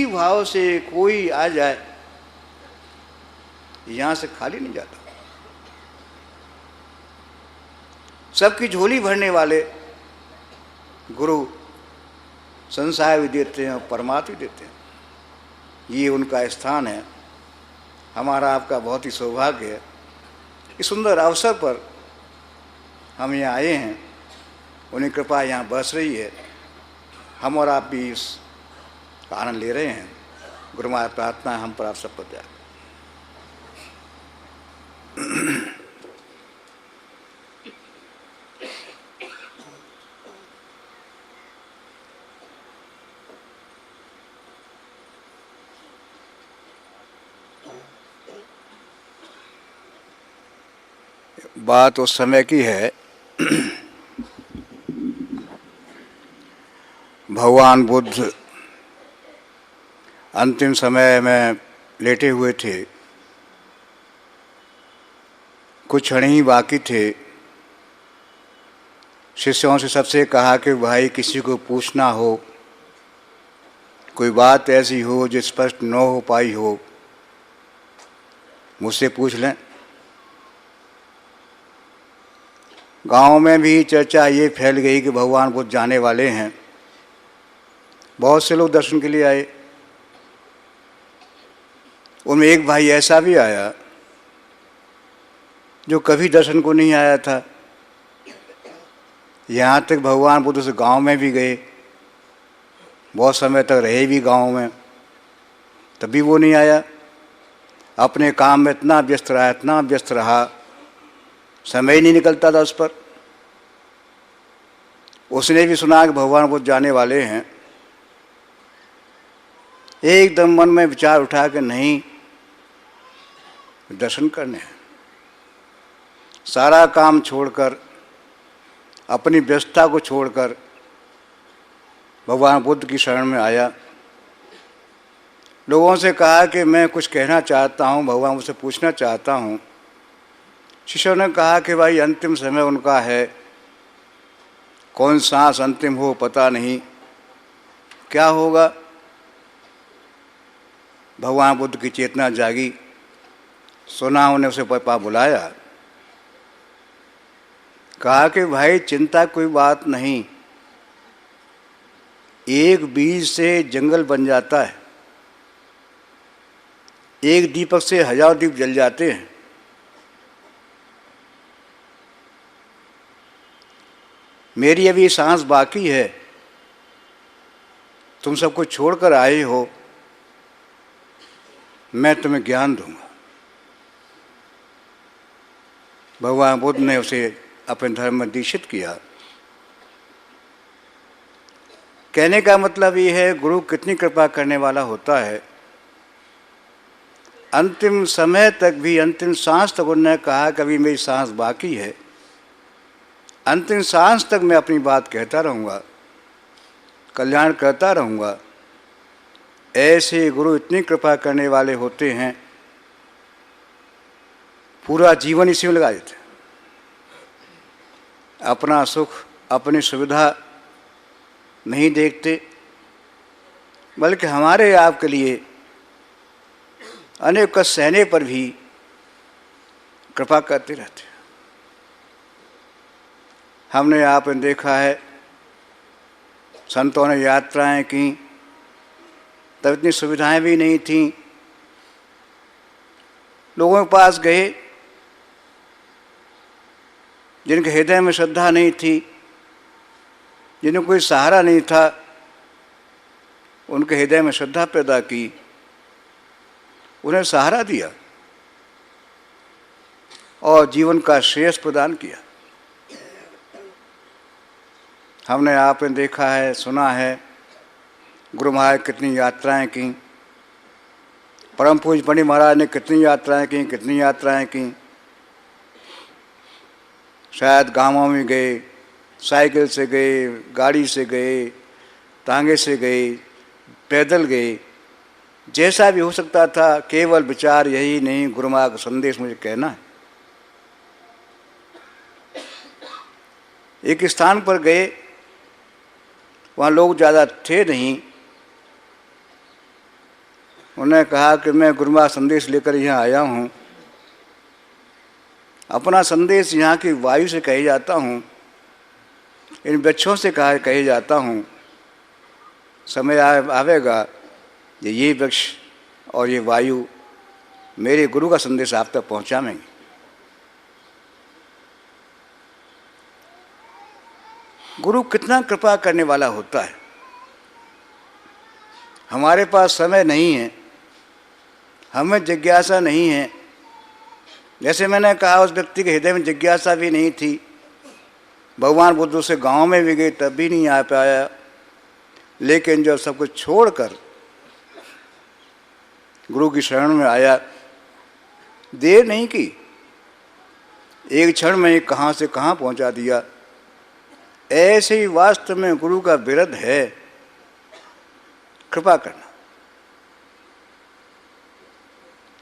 भाव से कोई आ जाए, यहां से खाली नहीं जाता। सबकी झोली भरने वाले गुरु संसार भी देते हैं और परमात्मा भी देते हैं। ये उनका स्थान है। हमारा आपका बहुत ही सौभाग्य है। इस सुंदर अवसर पर हम यहाँ आए हैं, उन्हें कृपा यहाँ बरस रही है, हम और आप भी इस आनंद ले रहे हैं। गुरु महाराज प्रार्थना हम पर आप सब पर दया। बात उस समय की है, भगवान बुद्ध अंतिम समय में लेटे हुए थे, कुछ क्षण ही बाकी थे। शिष्यों से सबसे कहा कि भाई किसी को पूछना हो, कोई बात ऐसी हो जो स्पष्ट न हो पाई हो, मुझसे पूछ लें। गांव में भी चर्चा ये फैल गई कि भगवान बुद्ध जाने वाले हैं। बहुत से लोग दर्शन के लिए आए। उनमें एक भाई ऐसा भी आया जो कभी दर्शन को नहीं आया था। यहाँ तक भगवान बुद्ध से गांव में भी गए, बहुत समय तक रहे भी गांव में, तभी वो नहीं आया। अपने काम में इतना व्यस्त रहा, समय ही नहीं निकलता था उस पर। उसने भी सुना कि भगवान बुद्ध जाने वाले हैं। एकदम मन में विचार उठा कि नहीं, दर्शन करने हैं। सारा काम छोड़कर, अपनी व्यस्तता को छोड़कर भगवान बुद्ध की शरण में आया। लोगों से कहा कि मैं कुछ कहना चाहता हूँ, भगवान मुझसे पूछना चाहता हूँ। शिष्यों ने कहा कि भाई अंतिम समय उनका है, कौन सांस अंतिम हो पता नहीं, क्या होगा। भगवान बुद्ध की चेतना जागी, सुना, उन्हें उसे पापा बुलाया, कहा कि भाई चिंता कोई बात नहीं, एक बीज से जंगल बन जाता है, एक दीपक से 1000 दीप जल जाते हैं। मेरी अभी सांस बाकी है, तुम सबको छोड़कर आए हो, मैं तुम्हें ज्ञान दूंगा। भगवान बुद्ध ने उसे अपने धर्म में दीक्षित किया। कहने का मतलब ये है, गुरु कितनी कृपा करने वाला होता है। अंतिम समय तक भी, अंतिम सांस तक उन्होंने कहा कभी मेरी सांस बाकी है, अंतिम सांस तक मैं अपनी बात कहता रहूँगा, कल्याण करता रहूँगा। ऐसे गुरु इतनी कृपा करने वाले होते हैं, पूरा जीवन इसी में लगा देते। अपना सुख, अपनी सुविधा नहीं देखते, बल्कि हमारे आपके लिए अनेक कष्ट सहने पर भी कृपा करते रहते। हमने आपने देखा है, संतों ने यात्राएं की, तब इतनी सुविधाएं भी नहीं थीं। लोगों के पास गए जिनके हृदय में श्रद्धा नहीं थी, जिन्हें कोई सहारा नहीं था, उनके हृदय में श्रद्धा पैदा की, उन्हें सहारा दिया और जीवन का श्रेयस प्रदान किया। हमने आपने देखा है, सुना है, गुरु महाराज कितनी यात्राएं की, परम पूज्य पंडित महाराज ने कितनी यात्राएं की। शायद गांवों में गए, साइकिल से गए, गाड़ी से गए, तांगे से गए, पैदल गए, जैसा भी हो सकता था। केवल विचार यही नहीं, गुरु महाराज का संदेश मुझे कहना है। एक स्थान पर गए, वहाँ लोग ज़्यादा थे नहीं, उन्होंने कहा कि मैं गुरु महाराज संदेश लेकर यहाँ आया हूँ, अपना संदेश यहाँ की वायु से कहे जाता हूँ, इन वृक्षों से कहे जाता हूँ। समय आवेगा ये वृक्ष और ये वायु मेरे गुरु का संदेश आप तक पहुँचाएंगे। गुरु कितना कृपा करने वाला होता है। हमारे पास समय नहीं है, हमें जिज्ञासा नहीं है। जैसे मैंने कहा, उस व्यक्ति के हृदय में जिज्ञासा भी नहीं थी। भगवान बुद्ध उसे गांव में भी गए तब भी नहीं आ पाया, लेकिन जब सब कुछ छोड़कर गुरु की शरण में आया, देर नहीं की, एक क्षण में कहाँ से कहाँ पहुँचा दिया। ऐसे ही वास्तव में गुरु का बिरध है, कृपा करना।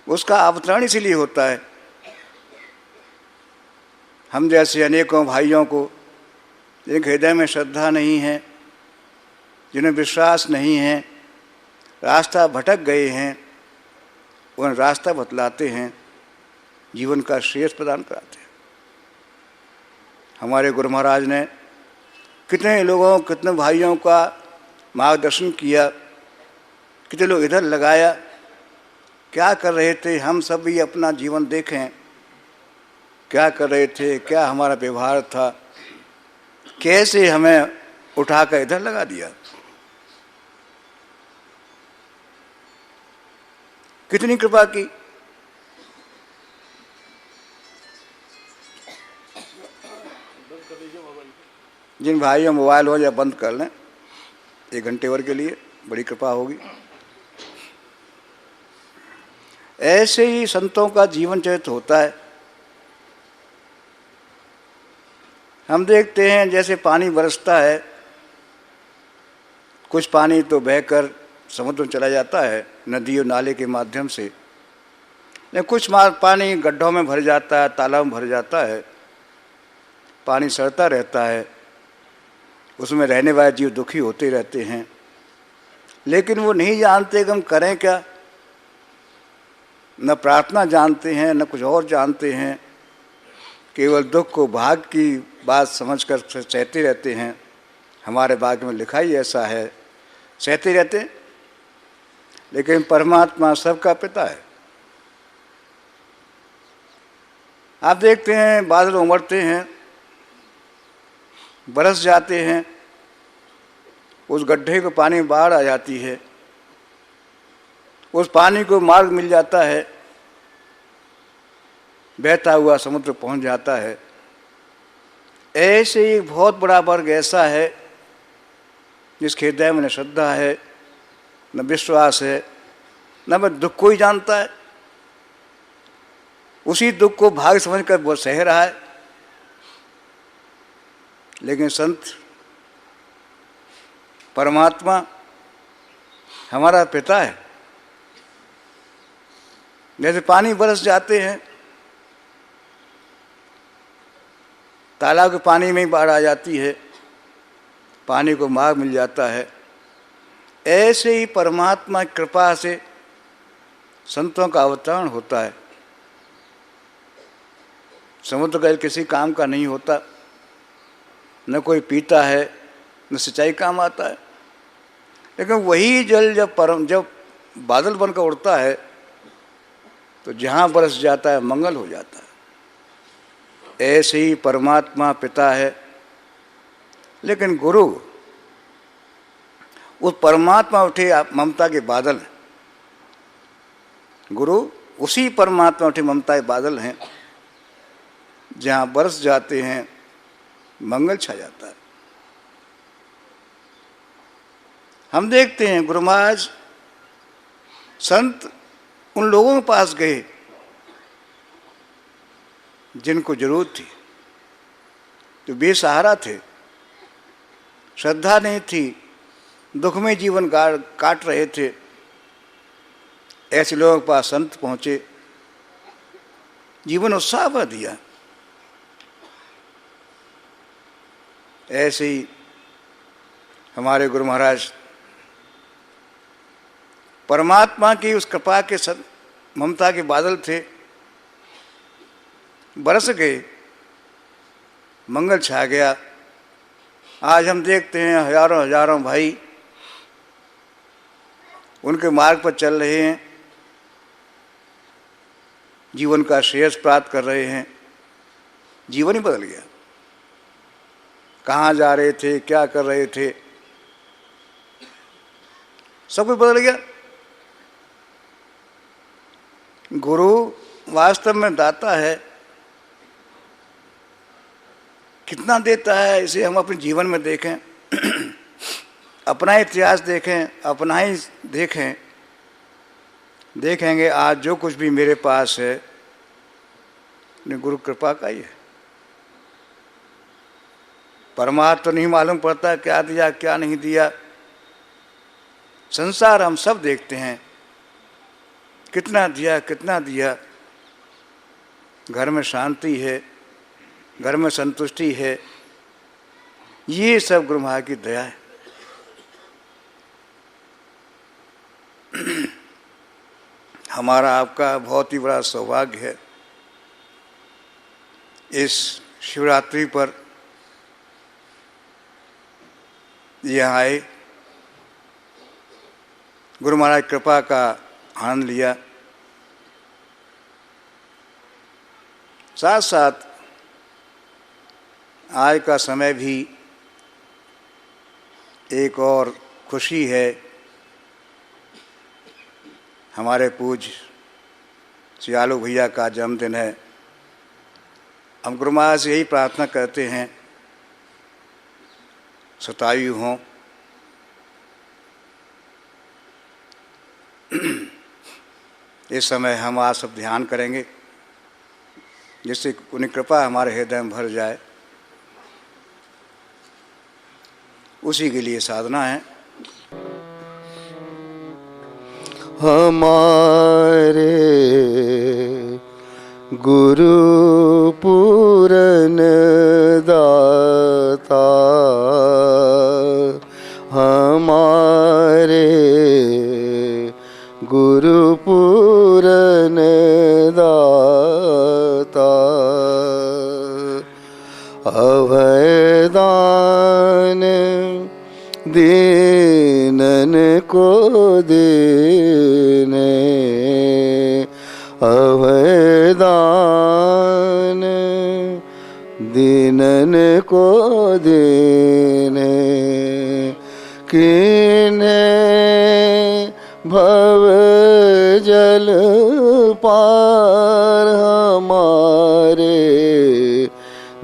उसका अवतरण इसीलिए होता है। हम जैसे अनेकों भाइयों को जिनके हृदय में श्रद्धा नहीं है, जिन्हें विश्वास नहीं है, रास्ता भटक गए हैं, उन्हें रास्ता बतलाते हैं, जीवन का श्रेयस प्रदान कराते हैं। हमारे गुरु महाराज ने कितने लोगों, कितने भाइयों का मार्गदर्शन किया, कितने लोग इधर लगाया, क्या कर रहे थे, हम सब भी अपना जीवन देखें, क्या कर रहे थे, क्या हमारा व्यवहार था, कैसे हमें उठाकर इधर लगा दिया। कितनी कृपा की। जिन भाइयों मोबाइल हो या बंद कर लें 1 घंटे भर के लिए, बड़ी कृपा होगी। ऐसे ही संतों का जीवन चरित्र होता है। हम देखते हैं जैसे पानी बरसता है, कुछ पानी तो बहकर समुद्र में चला जाता है नदी और नाले के माध्यम से, लेकिन कुछ पानी गड्ढों में भर जाता है, तालाब में भर जाता है, पानी सड़ता रहता है, उसमें रहने वाले जीव दुखी होते रहते हैं। लेकिन वो नहीं जानते कि हम करें क्या, न प्रार्थना जानते हैं, न कुछ और जानते हैं, केवल दुख को भाग की बात समझकर सहते रहते हैं। हमारे भाग्य में लिखा ही ऐसा है, सहते रहते हैं। लेकिन परमात्मा सबका पिता है। आप देखते हैं बादल उमड़ते हैं, बरस जाते हैं, उस गड्ढे को पानी में बाढ़ आ जाती है, उस पानी को मार्ग मिल जाता है, बहता हुआ समुद्र पहुंच जाता है। ऐसे ही बहुत बड़ा वर्ग ऐसा है जिसके हृदय में न श्रद्धा है, न विश्वास है, न वह दुख को ही जानता है। उसी दुख को भाग्य समझकर वो सह रहा है। लेकिन संत, परमात्मा हमारा पिता है। जैसे पानी बरस जाते हैं, तालाब के पानी में ही बाढ़ आ जाती है, पानी को मार्ग मिल जाता है। ऐसे ही परमात्मा की कृपा से संतों का अवतरण होता है। समुद्र का किसी काम का नहीं होता, न कोई पीता है, न सिंचाई काम आता है। लेकिन वही जल जब बादल बनकर उड़ता है तो जहाँ बरस जाता है मंगल हो जाता है। ऐसे ही परमात्मा पिता है। लेकिन गुरु उस परमात्मा उठे ममता के बादल हैं। गुरु उसी परमात्मा उठे ममता के बादल हैं, जहाँ बरस जाते हैं मंगल छा जाता है। हम देखते हैं गुरु महाराज संत उन लोगों के पास गए जिनको जरूरत थी, जो बेसहारा थे, श्रद्धा नहीं थी, दुख में जीवन काट रहे थे। ऐसे लोगों के पास संत पहुंचे, जीवन उत्साह भर दिया। ऐसे ही हमारे गुरु महाराज परमात्मा की उस कृपा के ममता के बादल थे, बरस गए, मंगल छा गया। आज हम देखते हैं हजारों हजारों भाई उनके मार्ग पर चल रहे हैं, जीवन का श्रेयस प्राप्त कर रहे हैं। जीवन ही बदल गया। कहाँ जा रहे थे, क्या कर रहे थे, सब कुछ बदल गया। गुरु वास्तव में दाता है। कितना देता है इसे हम अपने जीवन में देखें, अपना इतिहास देखें, अपना ही देखें, देखेंगे आज जो कुछ भी मेरे पास है गुरु कृपा का ही है। परमात्मा तो नहीं मालूम पड़ता क्या दिया क्या नहीं दिया। संसार हम सब देखते हैं, कितना दिया कितना दिया। घर में शांति है, घर में संतुष्टि है, ये सब गुरु महाराज की दया है। हमारा आपका बहुत ही बड़ा सौभाग्य है इस शिवरात्रि पर यहाँ आए, गुरु महाराज कृपा का आनंद लिया। साथ साथ आज का समय भी एक और खुशी है। हमारे पूज्य श्री आलोक भैया का जन्मदिन है। हम गुरु महाराज से यही प्रार्थना करते हैं शतायु हों। इस समय हम आज सब ध्यान करेंगे जिससे उन्हें कृपा हमारे हृदय में भर जाए, उसी के लिए साधना है। हमारे गुरु पूरन दाता, हमारे गुरु पूरन दाता, अभयदान दीनन को देने, अभयदान दीनन को देने, किने भव जल पार हमारे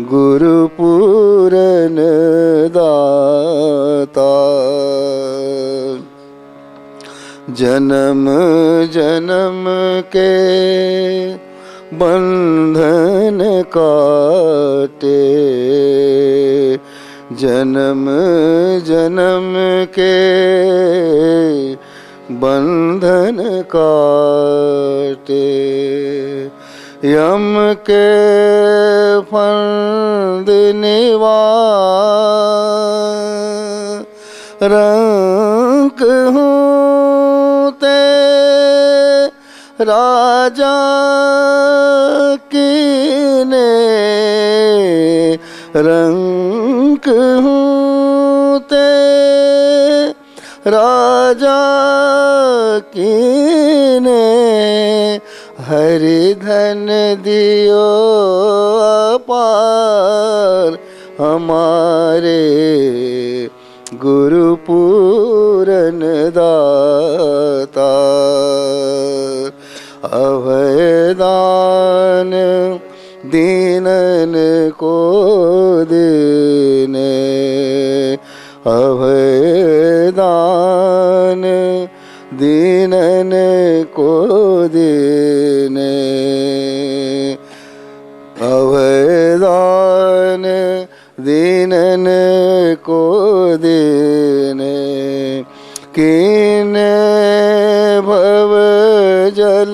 गुरु पूरन दाता, जन्म जन्म के बंधन काटे, जन्म जन्म के बंधन काटे, यम के फंद निवार रंक होते राजा कीने, रंक होते राजा कीने, हरि धन दियो अपार हमारे गुरु पूरन दाता, अभयदान दीनन को देने, अभयदान दीनन को देने, अभयदान दीनन को देने, कीने भव जल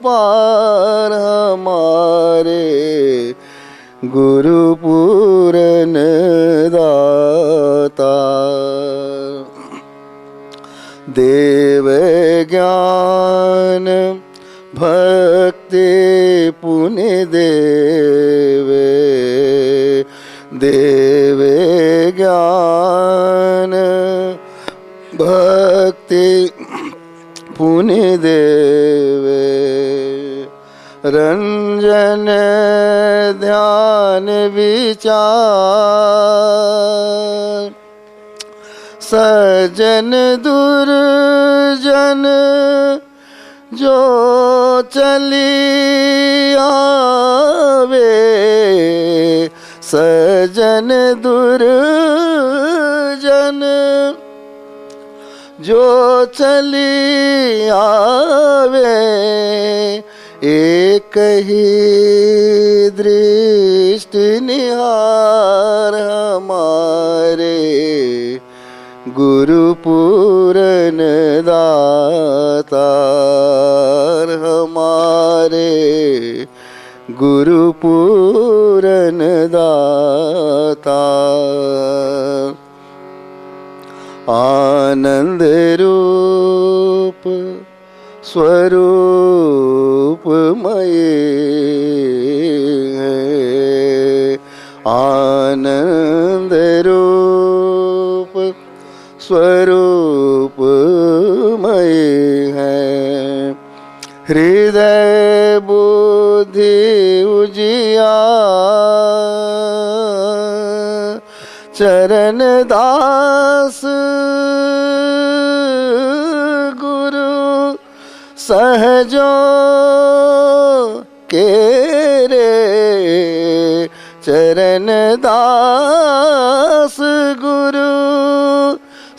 पार हमारे गुरु पूरन दाता, देव ज्ञान ज्ञान भक्ति पुण्य देवे, देवे ज्ञान भक्ति पुण्य देवे। रंजन ध्यान विचार, सज्जन दुर्जन जो चली आवे, सज्जन दुर्जन जो चली आवे, एक ही दृष्टि निहार हमारे गुरु पूरन दातार, हमारे गुरु पूरन दातार। आनंद रूप स्वरूपमय है, आनंद रूप स्वरूपमय है। हृदय बुद्धि उजियार, चरण दास गुरु सहजो के रे, चरण दास गुरु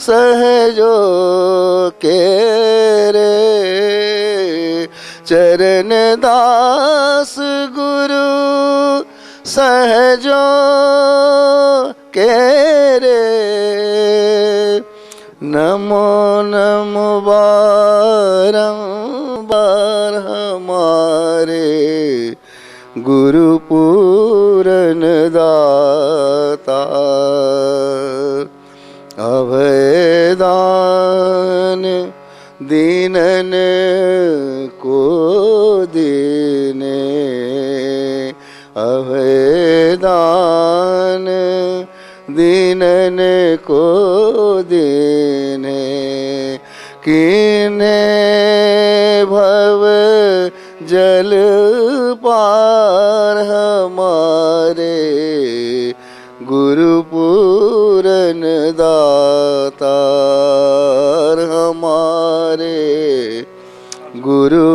सहजो के रे, चरण दास गुरु सहजो के रे। नमो नमो बारंबार हमारे गुरु पूरन दातार। अभयदान दीनन को दीने, अभयदान दीनन को दीने। कीने भव जल पार हमारे गुरु पूरन दातार, हमारे गुरु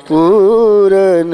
पूरन